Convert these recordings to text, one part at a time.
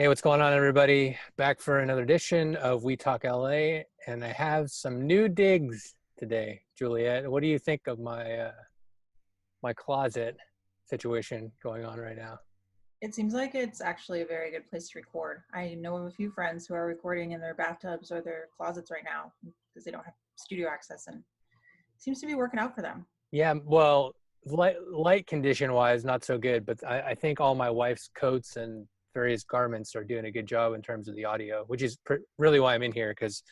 Hey, what's going on, everybody? Back for another edition of We Talk LA, and I have some new digs today. Juliet, what do you think of my closet situation going on right now? It seems like it's actually a very good place to record. I know of a few friends who are recording in their bathtubs or their closets right now because they don't have studio access, and it seems to be working out for them. Yeah, well, light condition wise, not so good, but I think all my wife's coats and various garments are doing a good job in terms of the audio, which is really why I'm in here because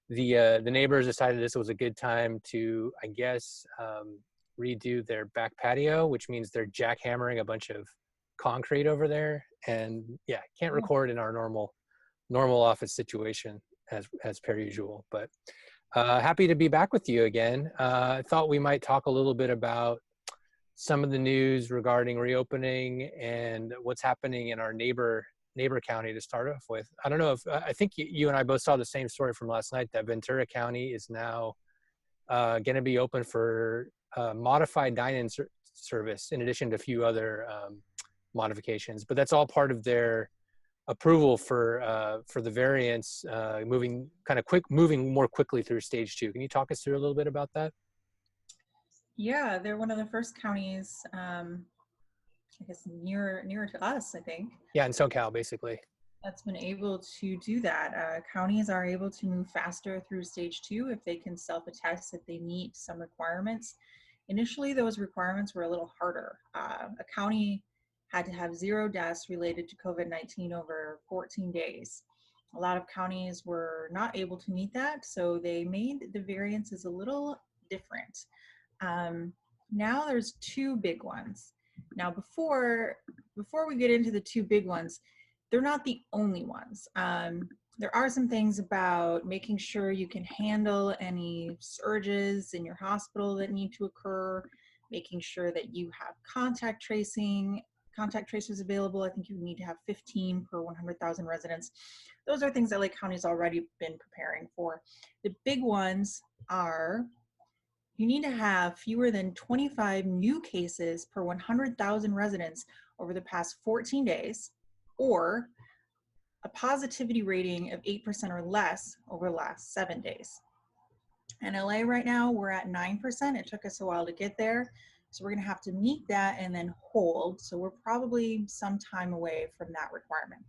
the neighbors decided this was a good time to, I guess, redo their back patio, which means they're jackhammering a bunch of concrete over there. And yeah, can't Oh. record in our normal office situation as per usual. But happy to be back with you again. I thought we might talk a little bit about some of the news regarding reopening and what's happening in our neighbor county to start off with. I don't know if I think you and I both saw the same story from last night that Ventura County is now going to be open for modified dine-in service in addition to a few other modifications. But that's all part of their approval for the variance moving more quickly through stage 2. Can you talk us through a little bit about that? Yeah, they're one of the first counties, I guess nearer to us, I think, Yeah, in SoCal, basically. that's been able to do that. Counties are able to move faster through stage 2 if they can self-attest that they meet some requirements. Initially, those requirements were a little harder. A county had to have 0 deaths related to COVID-19 over 14 days. A lot of counties were not able to meet that, so they made the variances a little different. Um, Now there's 2 big ones. Now before we get into the 2 big ones, they're not the only ones. There are some things about making sure you can handle any surges in your hospital that need to occur, making sure that you have contact tracers available. I think you need to have 15 per 100,000 residents. Those are things that Lake County's already been preparing for. The big ones are you need to have fewer than 25 new cases per 100,000 residents over the past 14 days, or a positivity rating of 8% or less over the last 7 days. In LA right now, we're at 9%. It took us a while to get there. So we're going to have to meet that and then hold. So we're probably some time away from that requirement.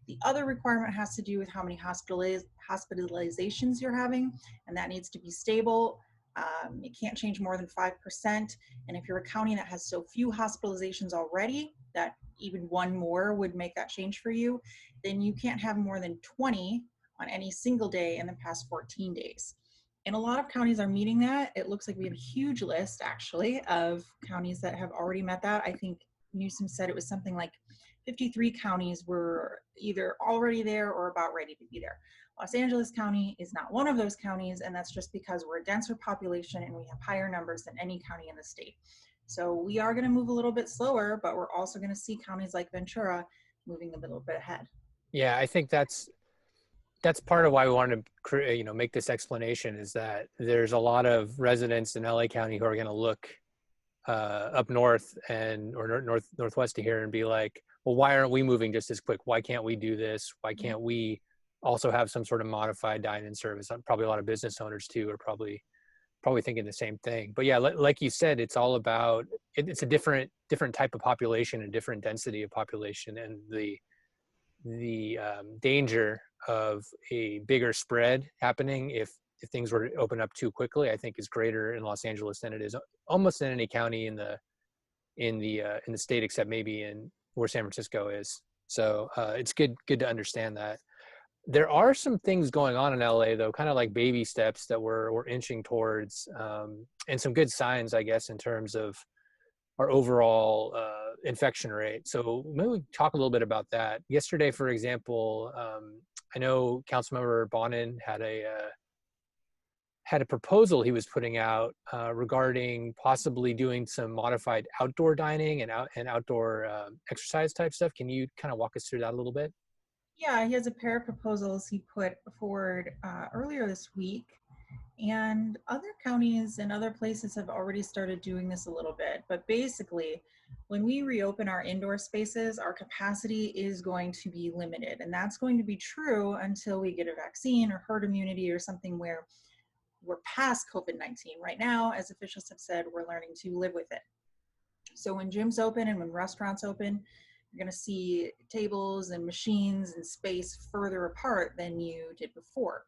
The other requirement has to do with how many hospitalizations you're having, and that needs to be stable. It can't change more than 5%. And if you're a county that has so few hospitalizations already that even one more would make that change for you, then you can't have more than 20 on any single day in the past 14 days. And a lot of counties are meeting that. It looks like we have a huge list, actually, of counties that have already met that. I think Newsom said it was something like 53 counties were either already there or about ready to be there. Los Angeles County is not one of those counties, and that's just because we're a denser population and we have higher numbers than any county in the state. So we are going to move a little bit slower, but we're also going to see counties like Ventura moving a little bit ahead. Yeah, I think that's part of why we wanted to make this explanation is that there's a lot of residents in LA County who are going to look up north and or northwest to here and be like, well, why aren't we moving just as quick? Why can't we do this? Why can't we also have some sort of modified dine-in service? Probably a lot of business owners too are probably thinking the same thing. But yeah, like you said, it's all about it's a different type of population and different density of population, and the danger of a bigger spread happening if things were to open up too quickly, I think is greater in Los Angeles than it is almost in any county in the state, except maybe in where San Francisco is. So it's good to understand that. There are some things going on in LA though, kind of like baby steps that we're inching towards, and some good signs, I guess, in terms of our overall infection rate. So maybe we talk a little bit about that. Yesterday, for example, I know Councilmember Bonin had a proposal he was putting out regarding possibly doing some modified outdoor dining and outdoor exercise type stuff. Can you kind of walk us through that a little bit? Yeah, he has a pair of proposals he put forward earlier this week. And other counties and other places have already started doing this a little bit. But basically, when we reopen our indoor spaces, our capacity is going to be limited. And that's going to be true until we get a vaccine or herd immunity or something where we're past COVID-19. Right now, as officials have said, we're learning to live with it. So when gyms open and when restaurants open, you're going to see tables and machines and space further apart than you did before.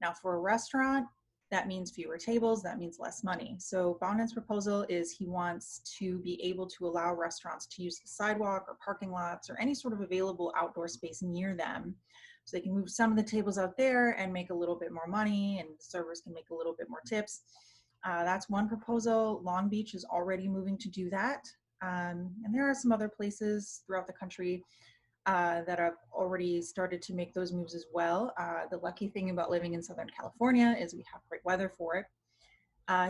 Now, for a restaurant, that means fewer tables, that means less money. So Bonin's proposal is he wants to be able to allow restaurants to use the sidewalk or parking lots or any sort of available outdoor space near them. So they can move some of the tables out there and make a little bit more money, and the servers can make a little bit more tips. That's one proposal. Long Beach is already moving to do that. And there are some other places throughout the country that have already started to make those moves as well. The lucky thing about living in Southern California is we have great weather for it.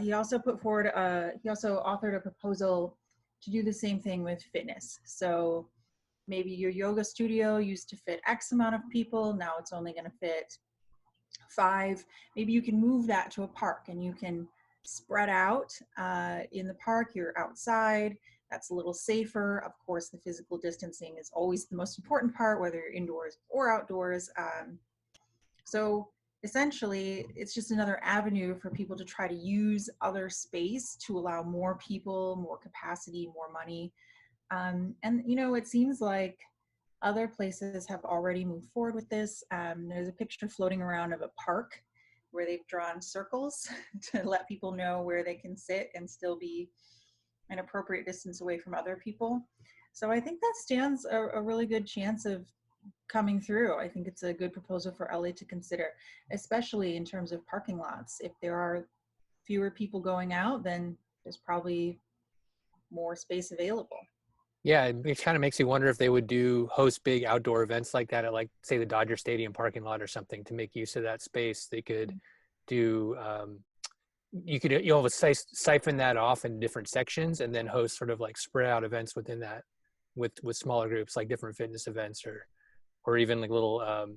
He also authored a proposal to do the same thing with fitness. So maybe your yoga studio used to fit X amount of people, now it's only going to fit 5. Maybe you can move that to a park and you can spread out in the park. You're outside. That's a little safer. Of course, the physical distancing is always the most important part, whether you're indoors or outdoors. So essentially, it's just another avenue for people to try to use other space to allow more people, more capacity, more money. And, you know, it seems like other places have already moved forward with this. There's a picture floating around of a park where they've drawn circles to let people know where they can sit and still be an appropriate distance away from other people. So I think that stands a really good chance of coming through. I think it's a good proposal for LA to consider, especially in terms of parking lots. If there are fewer people going out, then there's probably more space available. Yeah, it kind of makes you wonder if they would host big outdoor events like that at, like, say, the Dodger Stadium parking lot or something to make use of that space. They could do, you'll have a siphon that off in different sections and then host sort of like spread out events within that with smaller groups, like different fitness events or even like little,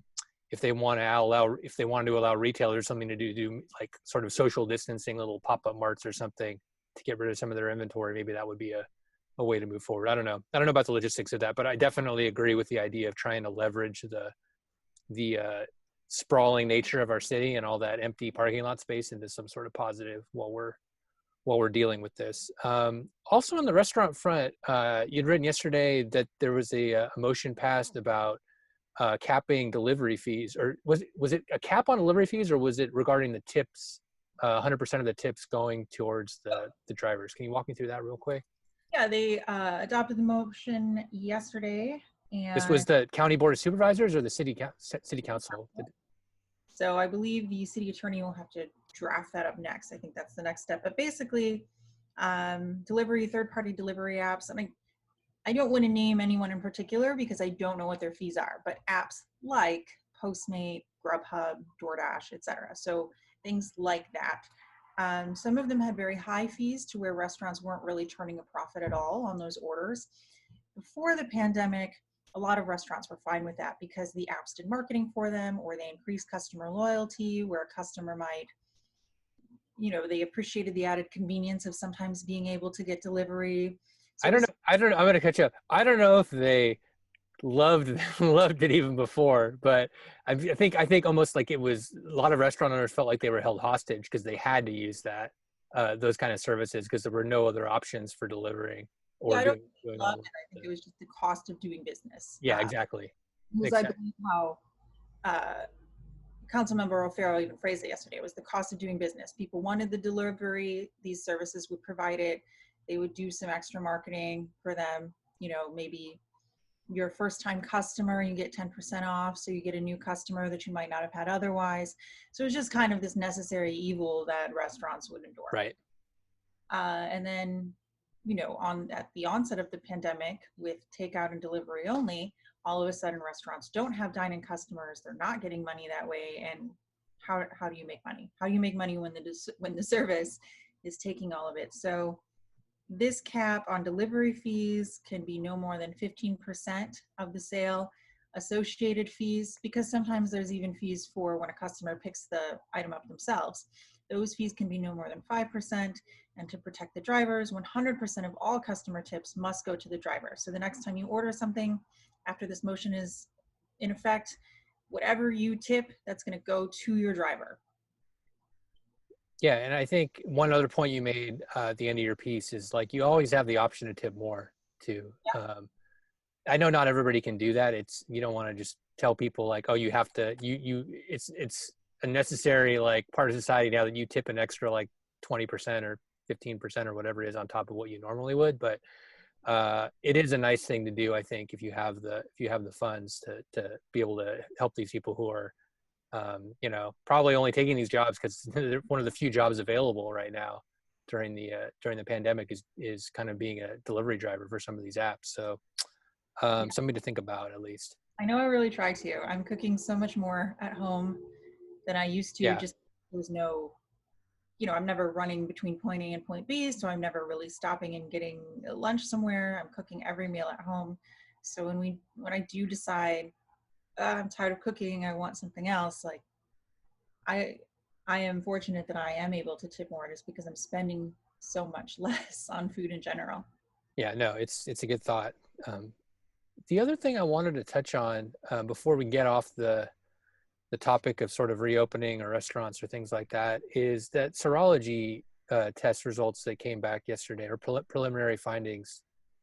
if they want to allow retailers something to do like sort of social distancing, little pop-up marts or something to get rid of some of their inventory. Maybe that would be a way to move forward. I don't know about the logistics of that, but I definitely agree with the idea of trying to leverage the sprawling nature of our city and all that empty parking lot space into some sort of positive while we're dealing with this. Also on the restaurant front, you'd written yesterday that there was a motion passed about capping delivery fees, or was it a cap on delivery fees, or was it regarding the tips, 100% of the tips going towards the drivers? Can you walk me through that real quick? Yeah, they adopted the motion yesterday, This was and the county board of supervisors or the city council? so I believe the city attorney will have to draft that up next. I think that's the next step. But basically, third-party delivery apps, and I don't want to name anyone in particular because I don't know what their fees are, but apps like Postmate, Grubhub, DoorDash, etc. So things like that. Some of them had very high fees to where restaurants weren't really turning a profit at all on those orders. Before the pandemic, a lot of restaurants were fine with that because the apps did marketing for them, or they increased customer loyalty, where a customer might, you know, they appreciated the added convenience of sometimes being able to get delivery. So I don't know. I'm going to catch up. I don't know if they loved it even before, but I think almost like it was a lot of restaurant owners felt like they were held hostage because they had to use those kind of services because there were no other options for delivering or yeah, I don't doing love all. it. I think it was just the cost of doing business. Yeah, exactly. Was Makes I sense. believe how Councilmember O'Farrell even phrased it yesterday. It was the cost of doing business. People wanted the delivery. These services would provide it. They would do some extra marketing for them. You know, maybe your first time customer, you get 10% off. So you get a new customer that you might not have had otherwise. So it's just kind of this necessary evil that restaurants would endure. Right. And then, you know, at the onset of the pandemic with takeout and delivery only, all of a sudden restaurants don't have dine-in customers. They're not getting money that way. And how do you make money? How do you make money when the service is taking all of it? So this cap on delivery fees can be no more than 15% of the sale. Associated fees, because sometimes there's even fees for when a customer picks the item up themselves. Those fees can be no more than 5%. And to protect the drivers, 100% of all customer tips must go to the driver. So the next time you order something after this motion is in effect, whatever you tip, that's going to go to your driver. Yeah, and I think one other point you made at the end of your piece is like you always have the option to tip more too. I know not everybody can do that. It's you don't want to just tell people like, oh, you have to it's a necessary like part of society now that you tip an extra like 20% or 15% or whatever it is on top of what you normally would. But it is a nice thing to do, I think, if you have the funds to be able to help these people who are you know, probably only taking these jobs because they're one of the few jobs available right now during the pandemic is kind of being a delivery driver for some of these apps. So something to think about at least. I know I really try to. I'm cooking so much more at home than I used to. Yeah. Just there's no, you know, I'm never running between point A and point B, so I'm never really stopping and getting lunch somewhere. I'm cooking every meal at home. So when I do decide I'm tired of cooking, I want something else, like I I am fortunate that I am able to tip more just because I'm spending so much less on food in general. Yeah, no, it's a good thought. The other thing I wanted to touch on before we get off the topic of sort of reopening or restaurants or things like that is that serology test results that came back yesterday, or preliminary findings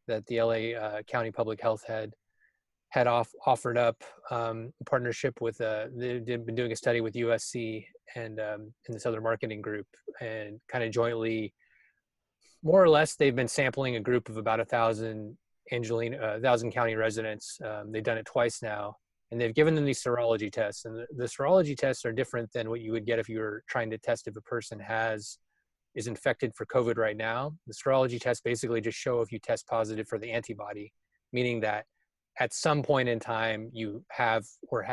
that the LA County Public Health had offered up in partnership with they've been doing a study with USC and this other marketing group, and kind of jointly, more or less, they've been sampling a group of about 1,000 county residents. They've done it twice now, and they've given them these serology tests. And the serology tests are different than what you would get if you were trying to test if a person is infected for COVID right now. The serology tests basically just show if you test positive for the antibody, meaning that at some point in time you have or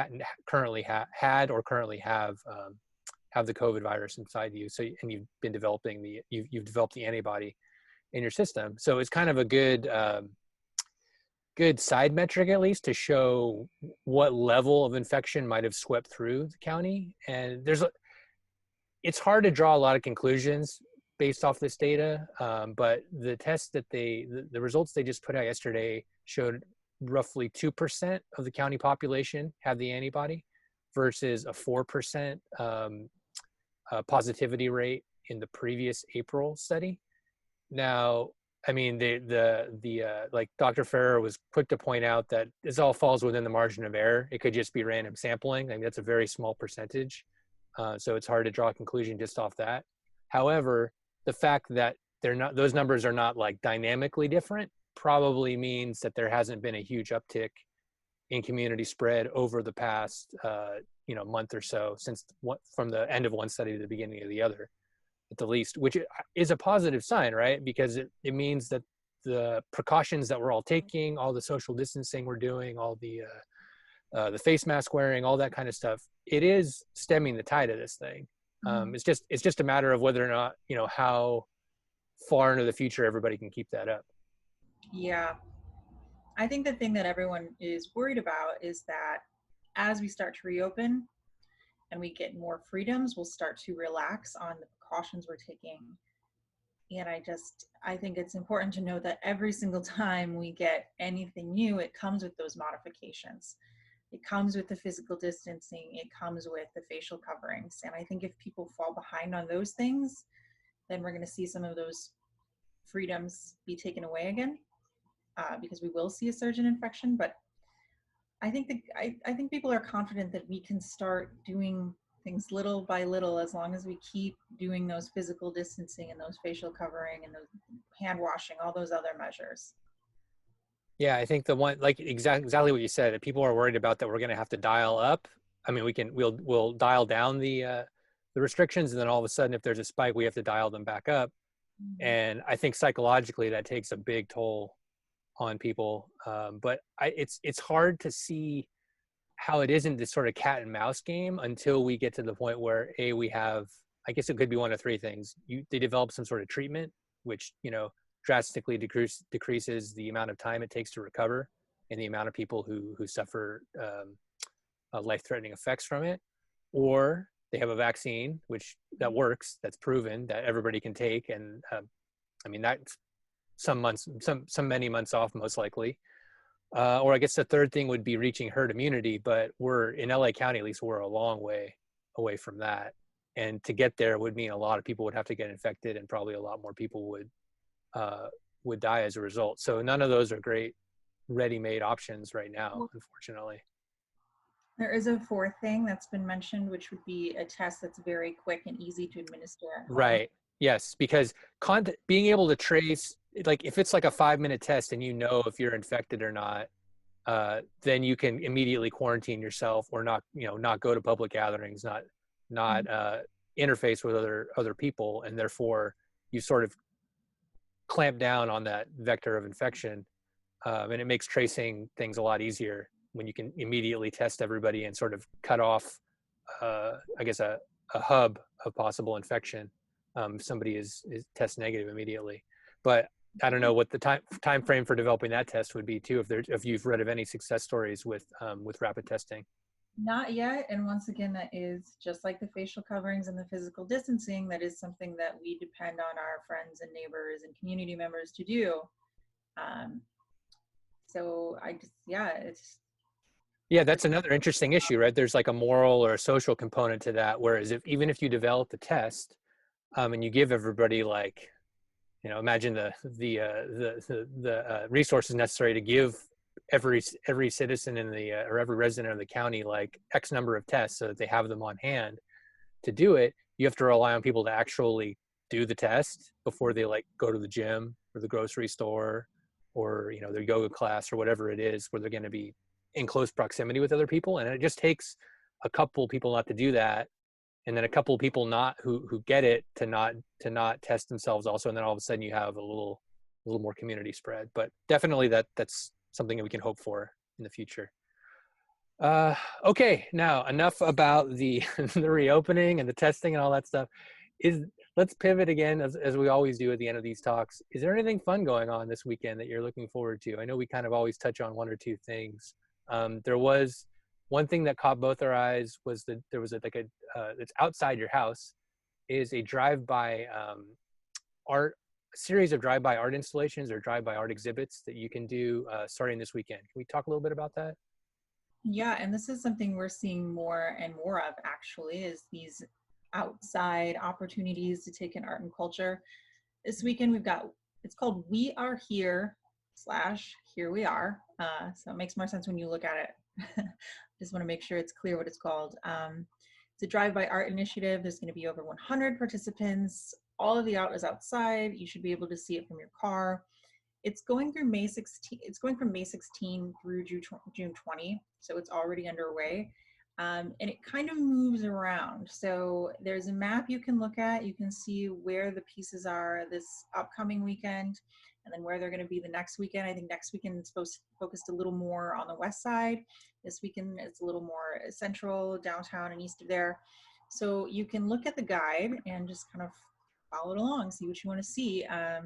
currently had or currently have the COVID virus inside you. So, and you've been developing you've developed the antibody in your system. So it's kind of a good side metric, at least, to show what level of infection might have swept through the county. And it's hard to draw a lot of conclusions based off this data. But the test that the results they just put out yesterday showed roughly 2% of the county population had the antibody versus a 4% positivity rate in the previous April study. Now, I mean, like Dr. Ferrer was quick to point out that this all falls within the margin of error. It could just be random sampling. I mean, that's a very small percentage. So it's hard to draw a conclusion just off that. However, the fact that those numbers are not like dynamically different probably means that there hasn't been a huge uptick in community spread over the past month or so, from the end of one study to the beginning of the other, at the least, which is a positive sign, right? Because it means that the precautions that we're all taking, all the social distancing we're doing, all the face mask wearing, all that kind of stuff, it is stemming the tide of this thing. It's just a matter of whether or not, how far into the future everybody can keep that up. Yeah. I think the thing that everyone is worried about is that as we start to reopen and we get more freedoms, we'll start to relax on the precautions we're taking. And I think it's important to know that every single time we get anything new, it comes with those modifications. It comes with the physical distancing, it comes with the facial coverings. And I think if people fall behind on those things, then we're going to see some of those freedoms be taken away again, because we will see a surge in infection. But I think people are confident that we can start doing things little by little, as long as we keep doing those physical distancing and those facial covering and those hand washing, all those other measures. Yeah, I think the one, like exactly what you said, that people are worried about, that we're going to have to dial up. I mean, we'll dial down the restrictions, and then all of a sudden, if there's a spike, we have to dial them back up. Mm-hmm. And I think psychologically that takes a big toll on people. But it's hard to see how it isn't this sort of cat and mouse game until we get to the point where we have, I guess it could be one of three things. They develop some sort of treatment, which, drastically decreases the amount of time it takes to recover and the amount of people who suffer life-threatening effects from it. Or they have a vaccine, which that works, that's proven that everybody can take. And I mean, that's many months off, most likely. Or I guess the third thing would be reaching herd immunity, but we're in LA County, at least we're a long way away from that. And to get there would mean a lot of people would have to get infected, and probably a lot more people would die as a result. So none of those are great ready-made options right now, unfortunately. There is a fourth thing that's been mentioned, which would be a test that's very quick and easy to administer at home. Right. Yes, because being able to trace, like if it's like a 5-minute test and you know if you're infected or not, then you can immediately quarantine yourself, or not go to public gatherings, not interface with other people, and therefore you sort of clamp down on that vector of infection, and it makes tracing things a lot easier when you can immediately test everybody and sort of cut off, I guess, a hub of possible infection. If somebody is test negative immediately. But I don't know what the time frame for developing that test would be too, if you've read of any success stories with rapid testing. Not yet. And once again, that is just like the facial coverings and the physical distancing. That is something that we depend on our friends and neighbors and community members to do. So that's another interesting issue, right? There's like a moral or a social component to that. Whereas even if you develop the test, and you give everybody, like, imagine the resources necessary to give every citizen or every resident of the county like X number of tests so that they have them on hand to do it. You have to rely on people to actually do the test before they like go to the gym or the grocery store or their yoga class or whatever it is, where they're going to be in close proximity with other people. And it just takes a couple people not to do that, and then a couple of people not who get it to not test themselves also, and then all of a sudden you have a little more community spread. But definitely that's something that we can hope for in the future. Okay, now enough about the the reopening and the testing and all that stuff. Let's pivot again, as we always do at the end of these talks. Is there anything fun going on this weekend that you're looking forward to? I know we kind of always touch on one or two things. There was one thing that caught both our eyes, was that there was it's outside your house, is a drive-by art, a series of drive-by art installations or drive-by art exhibits that you can do starting this weekend. Can we talk a little bit about that? Yeah, and this is something we're seeing more and more of, actually, is these outside opportunities to take in art and culture. This weekend it's called We Are Here / Here We Are. So it makes more sense when you look at it. Just want to make sure it's clear what it's called. It's a drive-by art initiative. There's going to be over 100 participants. All of the art is outside. You should be able to see it from your car. It's going through May 16. It's going from May 16 through June 20. So it's already underway. And it kind of moves around. So there's a map you can look at. You can see where the pieces are this upcoming weekend, and then where they're going to be the next weekend. I think next weekend is focused a little more on the west side. This weekend it's a little more central, downtown, and east of there. So you can look at the guide and just kind of follow it along, see what you want to see. A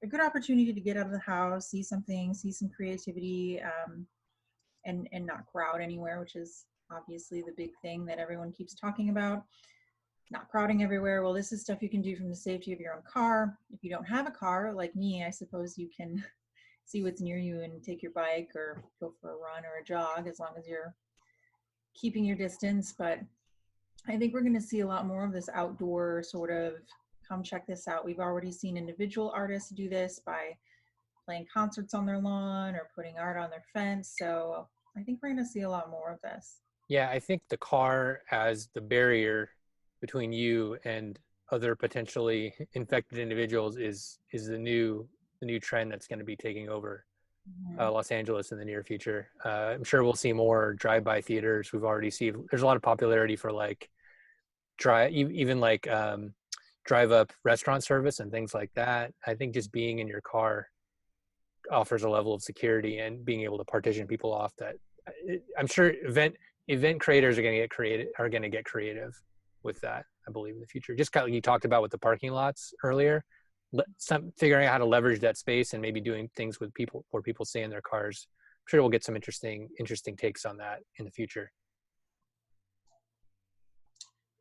good opportunity to get out of the house, see something, see some creativity, and not crowd anywhere, which is obviously the big thing that everyone keeps talking about. Not crowding everywhere. Well, this is stuff you can do from the safety of your own car. If you don't have a car, like me, I suppose you can see what's near you and take your bike or go for a run or a jog, as long as you're keeping your distance. But I think we're going to see a lot more of this outdoor sort of, come check this out. We've already seen individual artists do this by playing concerts on their lawn or putting art on their fence. So I think we're going to see a lot more of this. Yeah, I think the car as the barrier between you and other potentially infected individuals is the new trend that's going to be taking over Los Angeles in the near future. I'm sure we'll see more drive-by theaters. We've already seen there's a lot of popularity for like drive-up restaurant service and things like that. I think just being in your car offers a level of security, and being able to partition people off that I'm sure event creators are going to get creative with that, I believe, in the future. Just kind of like you talked about with the parking lots earlier, figuring out how to leverage that space and maybe doing things with people where people stay in their cars. I'm sure we'll get some interesting takes on that in the future.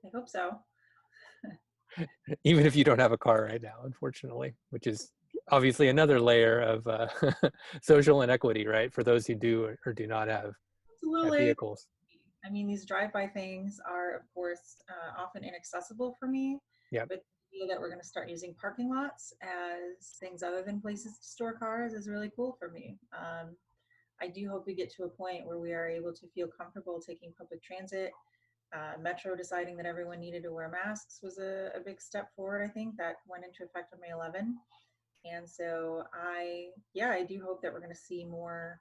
I hope so. Even if you don't have a car right now, unfortunately, which is obviously another layer of social inequity, right? For those who do or do not have Absolutely. vehicles. I mean, these drive-by things are, of course, often inaccessible for me. Yep. But the idea that we're going to start using parking lots as things other than places to store cars is really cool for me. I do hope we get to a point where we are able to feel comfortable taking public transit. Metro deciding that everyone needed to wear masks was a big step forward. I think that went into effect on May 11. And so I do hope that we're going to see more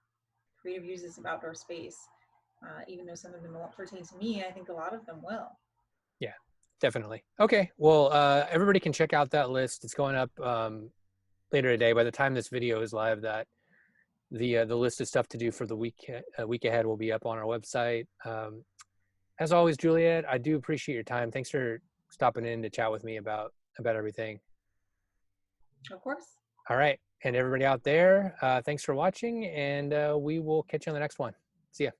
creative uses of outdoor space. Even though some of them won't pertain to me, I think a lot of them will. Yeah, definitely. Okay. Well, everybody can check out that list. It's going up later today. By the time this video is live, that the list of stuff to do for the week ahead will be up on our website. As always, Juliet, I do appreciate your time. Thanks for stopping in to chat with me about everything. Of course. All right. And everybody out there, thanks for watching, and we will catch you on the next one. See ya.